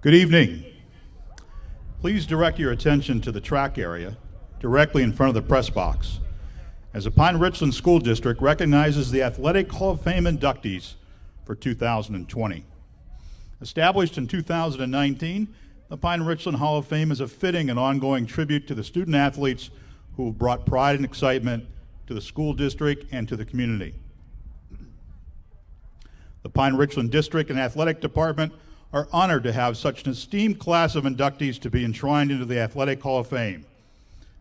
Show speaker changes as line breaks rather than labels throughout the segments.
Good evening. Please direct your attention to the track area directly in front of the press box, as the Pine Richland School District recognizes the Athletic Hall of Fame inductees for 2020. Established in 2019, the Pine Richland Hall of Fame is a fitting and ongoing tribute to the student athletes who have brought pride and excitement to the school district and to the community. The Pine Richland District and Athletic Department are honored to have such an esteemed class of inductees to be enshrined into the Athletic Hall of Fame.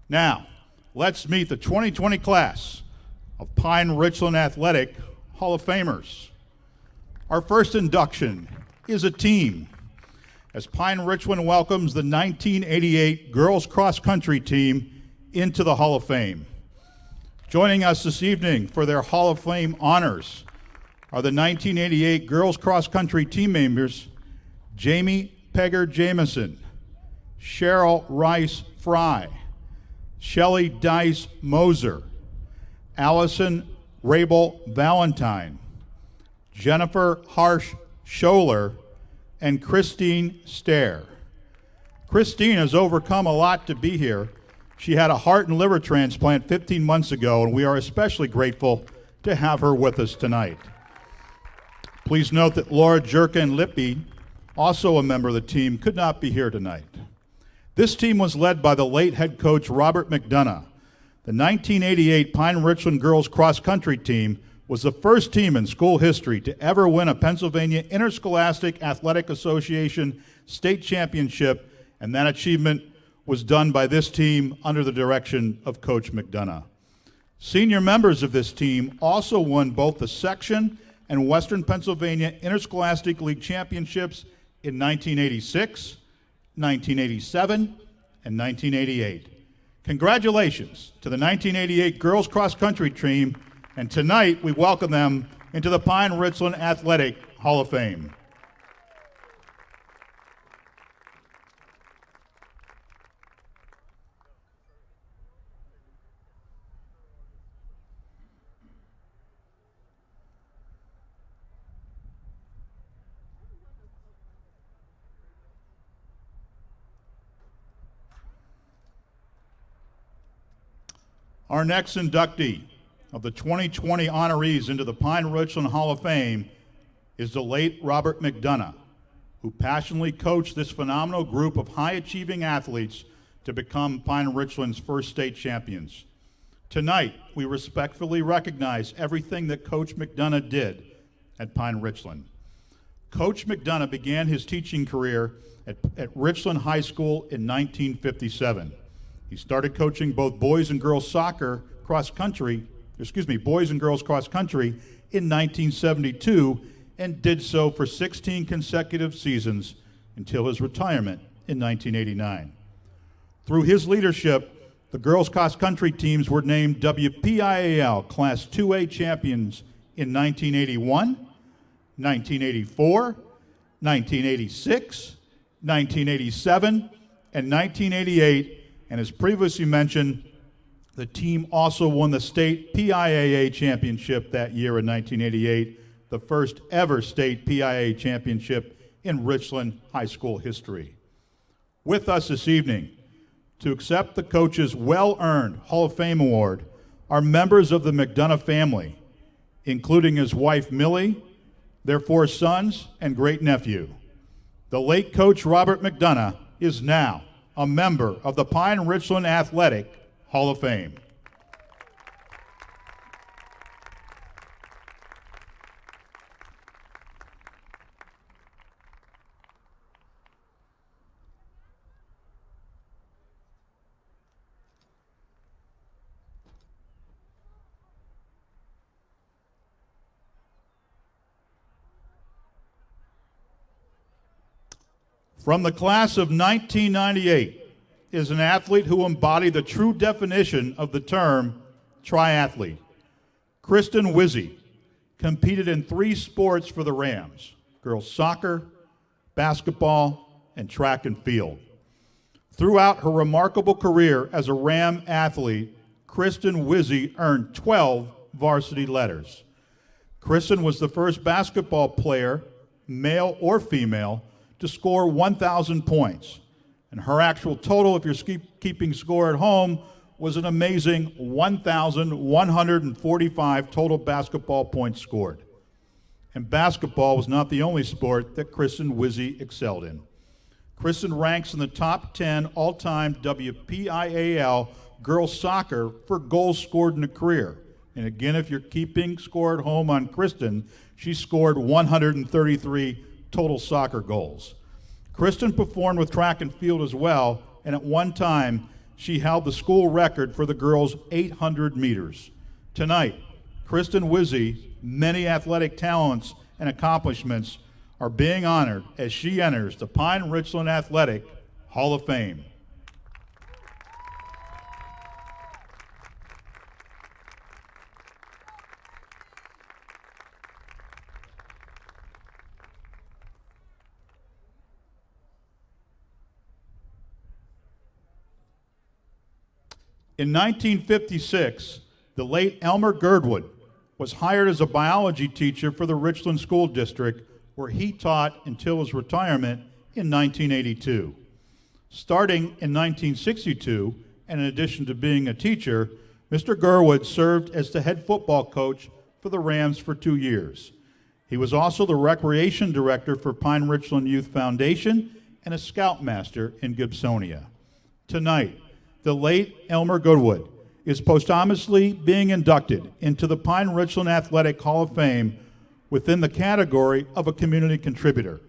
Now, let's meet the 2020 class of Pine Richland Athletic Hall of Famers. Our first induction is a team, as Pine Richland welcomes the 1988 girls cross country team into the Hall of Fame. Joining us this evening for their Hall of Fame honors are the 1988 girls cross country team members Jamie Pegger Jamison, Cheryl Rice Fry, Shelley Dice Moser, Allison Rabel Valentine, Jennifer Harsh Scholler, and Christine Stair. Christine has overcome a lot to be here. She had a heart and liver transplant 15 months ago, and we are especially grateful to have her with us tonight. Please note that Laura Jerkin-Lippy, also a member of the team, could not be here tonight. This team was led by the late head coach Robert McDonough. The 1988 Pine Richland girls cross country team was the first team in school history to ever win a Pennsylvania Interscholastic Athletic Association state championship, and that achievement was done by this team under the direction of Coach McDonough. Senior members of this team also won both the section and Western Pennsylvania Interscholastic League championships in 1986, 1987, and 1988. Congratulations to the 1988 girls cross country team, and tonight we welcome them into the Pine Richland Athletic Hall of Fame. Our next inductee of the 2020 honorees into the Pine Richland Hall of Fame is the late Robert McDonough, who passionately coached this phenomenal group of high-achieving athletes to become Pine Richland's first state champions. Tonight, we respectfully recognize everything that Coach McDonough did at Pine Richland. Coach McDonough began his teaching career at Richland High School in 1957. He started coaching both boys and girls cross country in 1972 and did so for 16 consecutive seasons until his retirement in 1989. Through his leadership, the girls cross country teams were named WPIAL Class 2A champions in 1981, 1984, 1986, 1987, and 1988. And as previously mentioned, the team also won the state PIAA championship that year in 1988, the first ever state PIAA championship in Richland High School history. With us this evening to accept the coach's well-earned Hall of Fame award are members of the McDonough family, including his wife Millie, their 4 sons, and great-nephew. The late Coach Robert McDonough is now a member of the Pine Richland Athletic Hall of Fame. From the class of 1998 is an athlete who embodied the true definition of the term triathlete. Kristen Wisse competed in 3 sports for the Rams: girls soccer, basketball, and track and field. Throughout her remarkable career as a Ram athlete, Kristen Wisse earned 12 varsity letters. Kristen was the first basketball player, male or female, to score 1,000 points. And her actual total, if you're keeping score at home, was an amazing 1,145 total basketball points scored. And basketball was not the only sport that Kristen Wisse excelled in. Kristen ranks in the top 10 all-time WPIAL girls soccer for goals scored in a career. And again, if you're keeping score at home on Kristen, she scored 133 total soccer goals. Kristen performed with track and field as well, and at one time, she held the school record for the girls' 800 meters. Tonight, Kristen Wisse, many athletic talents and accomplishments are being honored as she enters the Pine Richland Athletic Hall of Fame. In 1956, the late Aylmer Girdwood was hired as a biology teacher for the Richland School District, where he taught until his retirement in 1982. Starting in 1962, and in addition to being a teacher, Mr. Girdwood served as the head football coach for the Rams for 2 years. He was also the recreation director for Pine Richland Youth Foundation and a scoutmaster in Gibsonia. Tonight, the late Aylmer Girdwood is posthumously being inducted into the Pine Richland Athletic Hall of Fame within the category of a community contributor.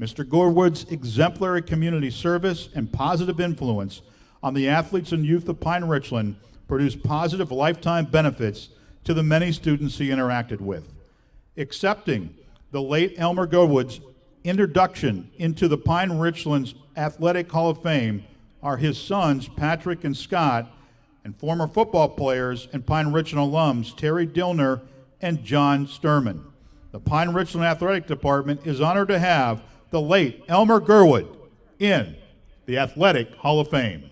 Mr. Girdwood's exemplary community service and positive influence on the athletes and youth of Pine Richland produced positive lifetime benefits to the many students he interacted with. Accepting the late Aylmer Girdwood's introduction into the Pine Richland's Athletic Hall of Fame are his sons, Patrick and Scott, and former football players and Pine Richland alums, Terry Dillner and John Sturman. The Pine Richland Athletic Department is honored to have the late Aylmer Girdwood in the Athletic Hall of Fame.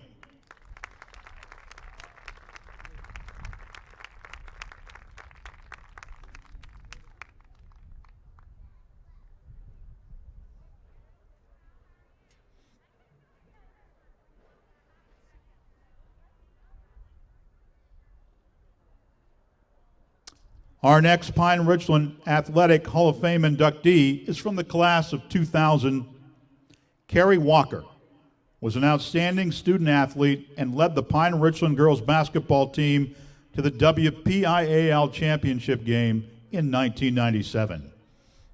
Our next Pine Richland Athletic Hall of Fame inductee is from the class of 2000. Carrie Walker was an outstanding student athlete and led the Pine Richland girls basketball team to the WPIAL championship game in 1997.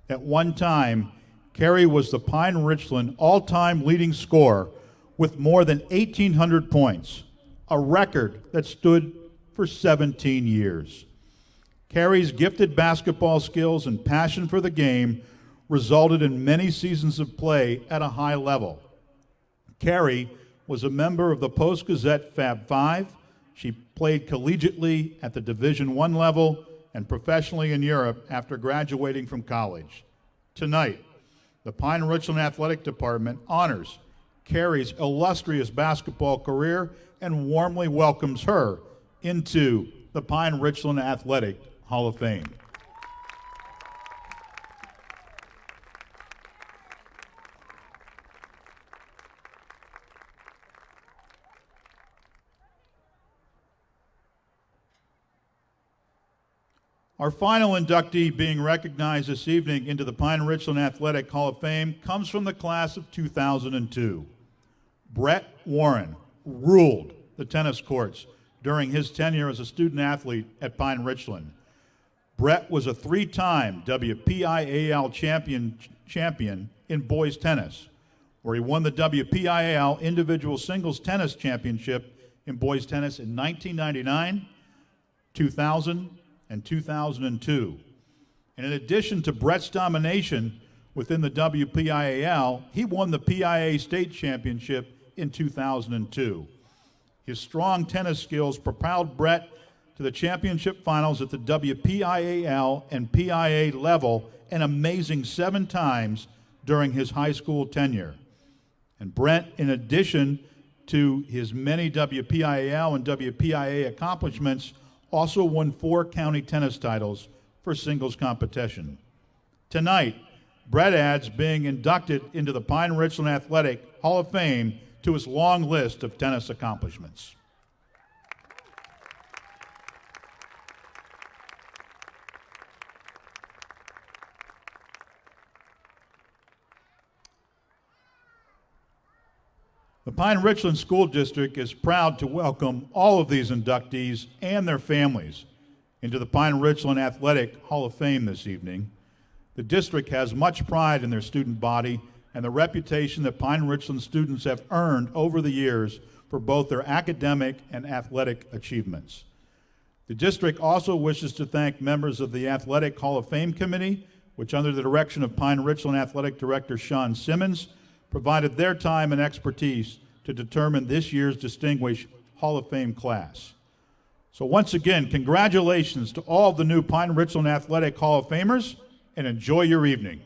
At one time, Carrie was the Pine Richland all-time leading scorer with more than 1,800 points, a record that stood for 17 years. Carrie's gifted basketball skills and passion for the game resulted in many seasons of play at a high level. Carrie was a member of the Post-Gazette Fab Five. She played collegiately at the Division I level and professionally in Europe after graduating from college. Tonight, the Pine Richland Athletic Department honors Carrie's illustrious basketball career and warmly welcomes her into the Pine Richland Athletic Hall of Fame. Our final inductee being recognized this evening into the Pine Richland Athletic Hall of Fame comes from the class of 2002. Brett Warren ruled the tennis courts during his tenure as a student athlete at Pine Richland. Brett was a three-time WPIAL champion in boys tennis, where he won the WPIAL individual singles tennis championship in boys tennis in 1999, 2000, and 2002. And in addition to Brett's domination within the WPIAL, he won the PIA state championship in 2002. His strong tennis skills propelled Brett to the championship finals at the WPIAL and PIA level an amazing 7 times during his high school tenure. And Brett, in addition to his many WPIAL and WPIA accomplishments, also won 4 county tennis titles for singles competition. Tonight, Brett adds being inducted into the Pine Richland Athletic Hall of Fame to his long list of tennis accomplishments. The Pine Richland School District is proud to welcome all of these inductees and their families into the Pine Richland Athletic Hall of Fame this evening. The district has much pride in their student body and the reputation that Pine Richland students have earned over the years for both their academic and athletic achievements. The district also wishes to thank members of the Athletic Hall of Fame Committee, which under the direction of Pine Richland Athletic Director Sean Simmons, provided their time and expertise to determine this year's distinguished Hall of Fame class. So once again, congratulations to all the new Pine Richland Athletic Hall of Famers, and enjoy your evening.